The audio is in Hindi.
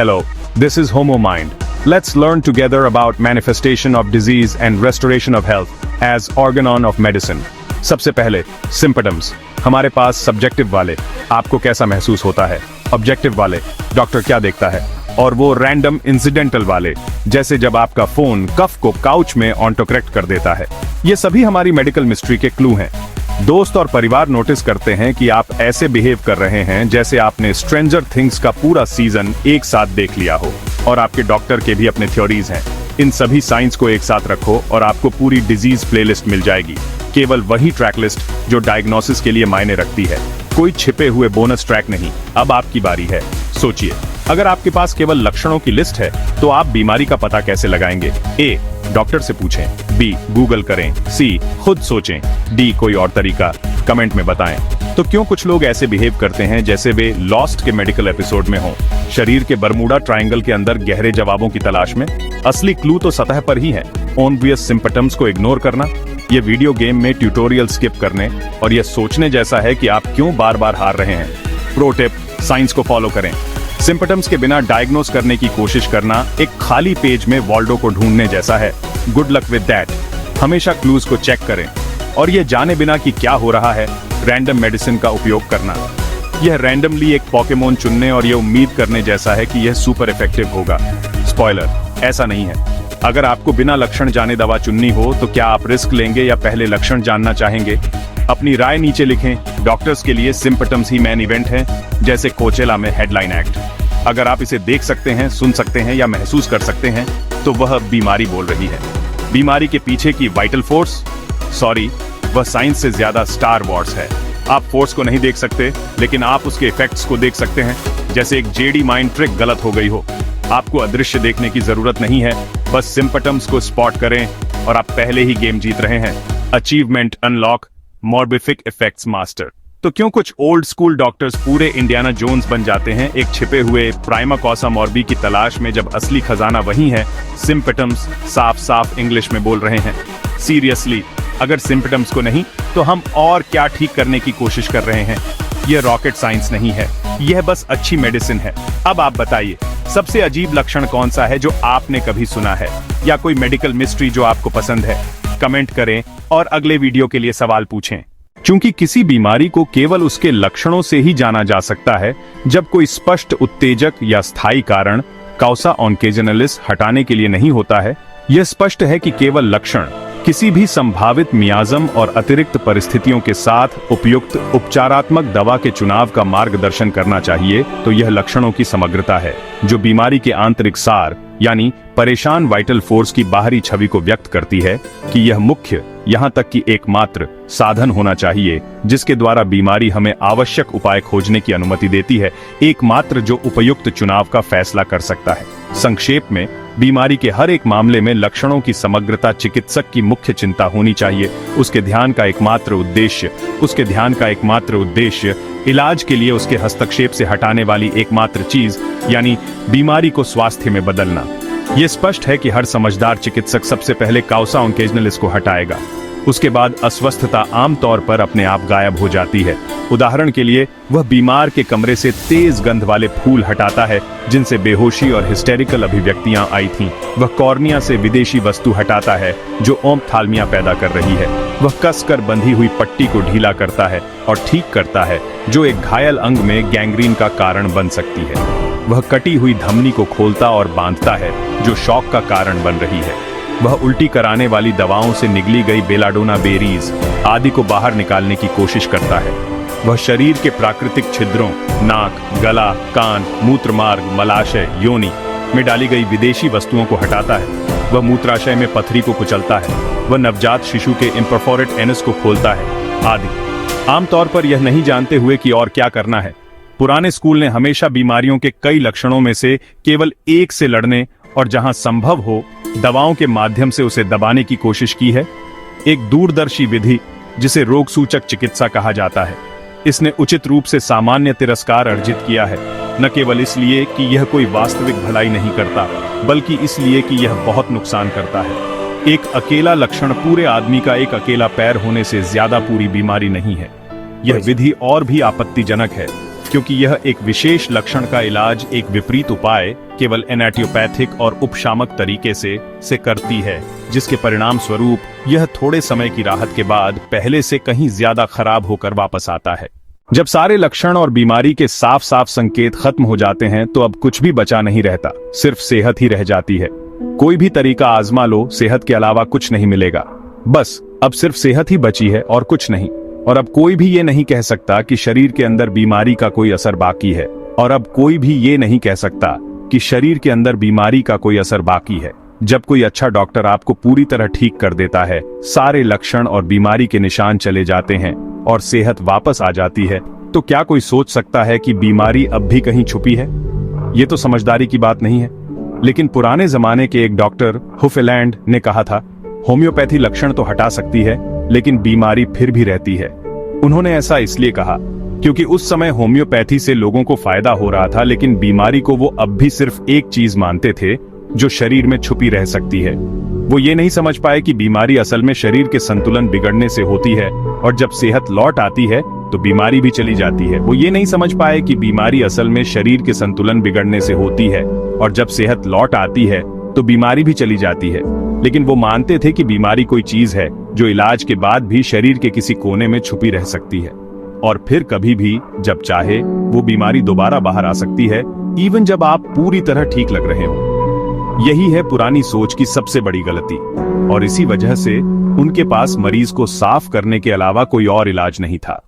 Hello, this is Homo Mind. Let's learn together about manifestation of disease and restoration of health as organon of medicine. सबसे पहले सिम्पटम्स। हमारे पास सब्जेक्टिव वाले, आपको कैसा महसूस होता है। ऑब्जेक्टिव वाले, डॉक्टर क्या देखता है। और वो रैंडम इंसिडेंटल वाले, जैसे जब आपका फोन कफ को काउच में ऑटो करेक्ट कर देता है। ये सभी हमारी मेडिकल मिस्ट्री के क्लू हैं। दोस्त और परिवार नोटिस करते हैं कि आप ऐसे बिहेव कर रहे हैं जैसे आपने स्ट्रेंजर थिंग्स का पूरा सीजन एक साथ देख लिया हो। और आपके डॉक्टर के भी अपने थ्योरीज हैं। इन सभी साइंस को एक साथ रखो और आपको पूरी डिजीज प्लेलिस्ट मिल जाएगी। केवल वही ट्रैक लिस्ट जो डायग्नोसिस के लिए मायने रखती है, कोई छिपे हुए बोनस ट्रैक नहीं। अब आपकी बारी है, सोचिए। अगर आपके पास केवल लक्षणों की लिस्ट है तो आप बीमारी का पता कैसे लगाएंगे। ए, डॉक्टर से पूछें। बी, गूगल करें। सी, खुद सोचें। डी, कोई और तरीका कमेंट में बताएं। तो क्यों कुछ लोग ऐसे बिहेव करते हैं जैसे वे लॉस्ट के मेडिकल एपिसोड में हों, शरीर के बरमूडा ट्रायंगल के अंदर गहरे जवाबों की तलाश में। असली क्लू तो सतह पर ही है। ऑब्वियस सिम्पटम्स को इग्नोर करना, ये वीडियो गेम में ट्यूटोरियल स्किप करने और ये सोचने जैसा है कि आप क्यों बार बार हार रहे हैं। प्रो टिप, साइंस को फॉलो करें। सिम्पटम्स के बिना डायग्नोस करने की कोशिश करना एक खाली पेज में वॉल्डो को ढूंढने जैसा है। Good luck with that. हमेशा क्लूज को चेक करें और ये जाने बिना कि क्या हो रहा है, रैंडम मेडिसिन का उपयोग करना। यह रैंडमली एक पोकेमोन चुनने और ये उम्मीद करने जैसा है कि यह सुपर इफेक्टिव होगा। स्पॉइलर, ऐसा नहीं है। अगर आपको बिना लक्षण जाने दवा चुननी हो तो क्या आप रिस्क लेंगे या पहले लक्षण जानना चाहेंगे? अपनी राय नीचे लिखें। डॉक्टर्स के लिए सिम्पटम्स ही मेन इवेंट है, जैसे कोचेला में हेडलाइन एक्ट। अगर आप इसे देख सकते हैं, सुन सकते हैं या महसूस कर सकते हैं तो वह बीमारी बोल रही है। बीमारी के पीछे की वाइटल फोर्स, सॉरी, वह साइंस से ज्यादा स्टार वॉर्स है। आप फोर्स को नहीं देख सकते, लेकिन आप उसके इफेक्ट्स को देख सकते हैं। जैसे एक जेडी माइंड ट्रिक गलत हो गई हो। आपको अदृश्य देखने की जरूरत नहीं है, बस सिम्पटम्स को स्पॉट करें और आप पहले ही गेम जीत रहे हैं। Achievement unlock, morbific effects master. तो क्यों कुछ ओल्ड स्कूल डॉक्टर्स पूरे इंडियाना जोन्स बन जाते हैं एक छिपे हुए प्राइमा कॉसा मॉर्बी की तलाश में, जब असली खजाना वही है। सिम्पटम्स साफ साफ इंग्लिश में बोल रहे हैं। सीरियसली, अगर सिम्पटम्स को नहीं तो हम और क्या ठीक करने की कोशिश कर रहे हैं। यह रॉकेट साइंस नहीं है, यह बस अच्छी मेडिसिन है। अब आप बताइए, सबसे अजीब लक्षण कौन सा है जो आपने कभी सुना है, या कोई मेडिकल मिस्ट्री जो आपको पसंद है? कमेंट करें और अगले वीडियो के लिए सवाल पूछें। क्योंकि किसी बीमारी को केवल उसके लक्षणों से ही जाना जा सकता है, जब कोई स्पष्ट उत्तेजक या स्थायी कारण कॉसा ऑन्केजनलिस हटाने के लिए नहीं होता है। यह स्पष्ट है कि केवल लक्षण किसी भी संभावित मियाज़म और अतिरिक्त परिस्थितियों के साथ उपयुक्त उपचारात्मक दवा के चुनाव का मार्गदर्शन करना चाहिए। तो यह लक्षणों की समग्रता है जो बीमारी के आंतरिक सार यानी परेशान वाइटल फोर्स की बाहरी छवि को व्यक्त करती है कि यह मुख्य, यहाँ तक कि एकमात्र साधन होना चाहिए जिसके द्वारा बीमारी हमें आवश्यक उपाय खोजने की अनुमति देती है, एकमात्र जो उपयुक्त चुनाव का फैसला कर सकता है। संक्षेप में, बीमारी के हर एक मामले में लक्षणों की समग्रता चिकित्सक की मुख्य चिंता होनी चाहिए। उसके ध्यान का एकमात्र उद्देश्य इलाज के लिए उसके हस्तक्षेप से हटाने वाली एकमात्र चीज यानी बीमारी को स्वास्थ्य में बदलना। यह स्पष्ट है कि हर समझदार चिकित्सक सबसे पहले कॉसा ऑन्केजनलिस को हटाएगा। उसके बाद अस्वस्थता आमतौर पर अपने आप गायब हो जाती है। उदाहरण के लिए, वह बीमार के कमरे से तेज गंध वाले फूल हटाता है जिनसे बेहोशी और हिस्टेरिकल अभिव्यक्तियां आई थीं। वह कॉर्निया से विदेशी वस्तु हटाता है जो ओम्फथाल्मिया पैदा कर रही है। वह कसकर बंधी हुई पट्टी को ढीला करता है और ठीक करता है जो एक घायल अंग में गैंग्रीन का कारण बन सकती है। वह कटी हुई धमनी को खोलता और बांधता है जो शॉक का कारण बन रही है। वह उल्टी कराने वाली दवाओं से निगली गई बेलाडोना बेरीज आदि को बाहर निकालने की कोशिश करता है। वह शरीर के प्राकृतिक छिद्रों, नाक, गला, कान, मूत्रमार्ग, मलाशय, योनि में डाली गई विदेशी वस्तुओं को हटाता है। वह मूत्राशय में पथरी को कुचलता है। वह नवजात शिशु के इम्परफोरेट एनस को खोलता है आदि। आमतौर पर यह नहीं जानते हुए कि और क्या करना है, पुराने स्कूल ने हमेशा बीमारियों के कई लक्षणों में से केवल एक से लड़ने और जहां संभव हो दवाओं के माध्यम से उसे दबाने की कोशिश की है। एक दूरदर्शी विधि जिसे रोग सूचक चिकित्सा कहा जाता है, इसने उचित रूप से सामान्य तिरस्कार अर्जित किया है, न केवल इसलिए कि यह कोई वास्तविक भलाई नहीं करता, बल्कि इसलिए कि यह बहुत नुकसान करता है। एक अकेला लक्षण पूरे आदमी का एक अकेला पैर होने से ज्यादा पूरी बीमारी नहीं है। यह विधि और भी आपत्तिजनक है। क्योंकि यह एक विशेष लक्षण का इलाज एक विपरीत उपाय केवल एनाटियोपैथिक और उपशामक तरीके से करती है, जिसके परिणाम स्वरूप यह थोड़े समय की राहत के बाद पहले से कहीं ज्यादा खराब होकर वापस आता है। जब सारे लक्षण और बीमारी के साफ साफ संकेत खत्म हो जाते हैं तो अब कुछ भी बचा नहीं रहता, सिर्फ सेहत ही रह जाती है। कोई भी तरीका आजमा लो, सेहत के अलावा कुछ नहीं मिलेगा। बस अब सिर्फ सेहत ही बची है और कुछ नहीं। और अब कोई भी ये नहीं कह सकता कि शरीर के अंदर बीमारी का कोई असर बाकी है। और अब कोई भी ये नहीं कह सकता कि शरीर के अंदर बीमारी का कोई असर बाकी है। जब कोई अच्छा डॉक्टर आपको पूरी तरह ठीक कर देता है, सारे लक्षण और बीमारी के निशान चले जाते हैं और सेहत वापस आ जाती है, तो क्या कोई सोच सकता है कि बीमारी अब भी कहीं छुपी है? ये तो समझदारी की बात नहीं है। लेकिन पुराने जमाने के एक डॉक्टर हुफेलैंड ने कहा था, होम्योपैथी लक्षण तो हटा सकती है लेकिन बीमारी फिर भी रहती है। उन्होंने ऐसा इसलिए कहा क्योंकि उस समय होम्योपैथी से लोगों को फायदा हो रहा था, लेकिन बीमारी को वो अब भी सिर्फ एक चीज मानते थे जो शरीर में छुपी रह सकती है। वो ये नहीं समझ पाए कि बीमारी असल में शरीर के संतुलन बिगड़ने से होती है और जब सेहत लौट आती है तो बीमारी भी चली जाती है। वो ये नहीं समझ पाए कि बीमारी असल में शरीर के संतुलन बिगड़ने से होती है और जब सेहत लौट आती है तो बीमारी भी चली जाती है। लेकिन वो मानते थे कि बीमारी कोई चीज है जो इलाज के बाद भी शरीर के किसी कोने में छुपी रह सकती है और फिर कभी भी जब चाहे वो बीमारी दोबारा बाहर आ सकती है, इवन जब आप पूरी तरह ठीक लग रहे हो। यही है पुरानी सोच की सबसे बड़ी गलती और इसी वजह से उनके पास मरीज को साफ करने के अलावा कोई और इलाज नहीं था।